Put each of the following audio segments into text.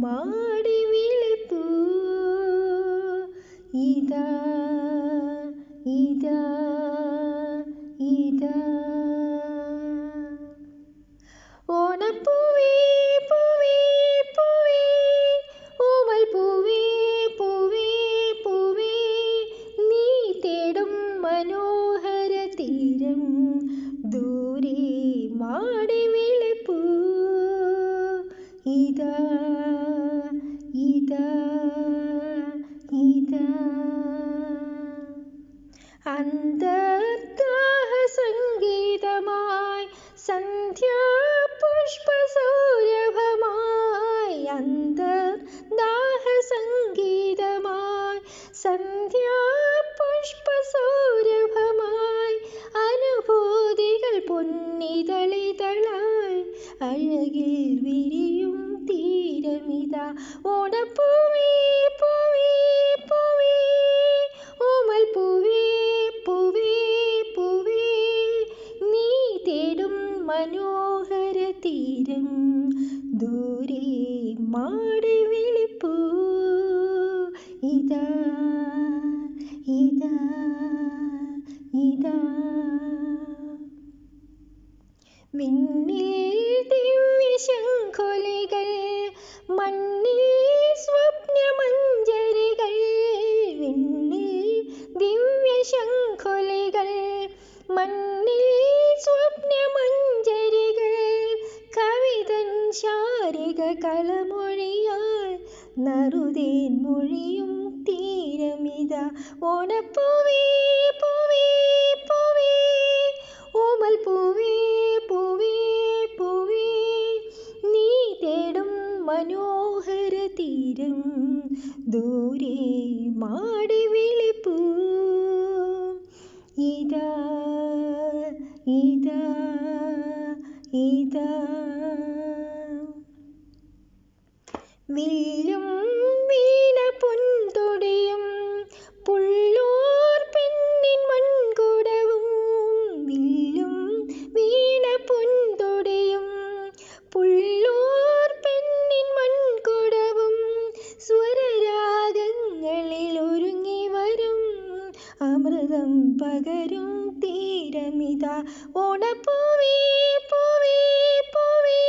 മാടി വിളിപ്പൂ ഇതാ ഇതാ ഇതാ. ഓണപ്പൂവേ പൂവേ പൂവേ ഓമൽ പൂവേ പൂവേ പൂവേ നീ തേടും മനോഹര തീരം ദൂരെ മാടി വിളിപ്പൂ ഇതാ ഇതാ ഇതാ. അന്തർദാഹ സംഗീതമായി സന്ധ്യാപുഷ്പസൗരഭമായി അന്തർദാഹ സംഗീതമായി സന്ധ്യാപുഷ്പസൗരഭമായി അനുഭൂതികൾ പൊന്നിതളിതളായി അഴകിൽ വിരിയും തീരമിതാ. ഓണപ്പൂവേ പൂവേ പൂവേ ഓമൽ പൂവേ പൂവേ പൂവേ നീ തേടും മനോഹര തീരം ദൂരെ മാടി വിളിപ്പൂ ഇതാ ഇതാ ഇതാ. വിണ്ണിൽ ദിവ്യശംഖുലികൾ മണ്ണിൽ സ്വപ്നമഞ്ജരികൾ വിണ്ണിൽ ദിവ്യശംഖുലികൾ മണ്ണിൽ സ്വപ്നമഞ്ജരികൾ കവിതൻ ശാരിക കലമൊഴിയാൽ നറുതേൻ മൊഴിയും തീരമിതാ. ഓണപ്പൂവേ പൂവേ പൂവേ ഓമൽ പൂവേ പൂവേ പൂവേ നീ തേടും മനോഹര തീരം ദൂരെ മാടി വിളിപ്പൂ ഇതാ ഇതാ ഇതാ. വില്ലും വീണ പൊൻതൊടിയും പുള്ളൂർ പെണ്ണിൻ മൺകുടവും വില്ലും വീണ പൊൻതൊടിയും പുള്ളൂർ പെണ്ണിൻ മൺകുടവും സ്വരരാഗങ്ങളിൽ ഒരുങ്ങി വരും അമൃതം പകരും തീരമിതാ. ഓണപ്പൂവേ പൂവേ പൂവേ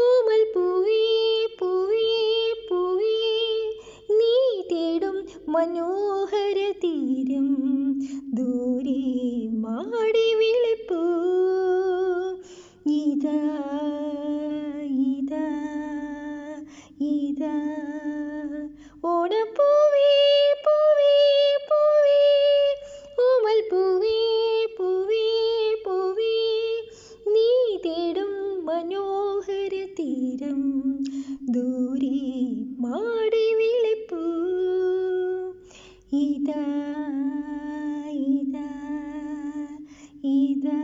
ഓമൽ പൂവേ പൂവേ പൂവേ നീ തേടും മനോഹര തീരം ദൂരെ മാടി വിളിപ്പൂ ഇതാ ഇതാ ഇതാ. ഓണപ്പൂവേ പൂവേ പൂവേ ഓമൽ പൂവേ പൂവേ പൂവേ നീ തേടും മനോഹര തീരം ദൂരെ മാടി വിളിപ്പൂ ഇതാ ഇതാ ഇതാ.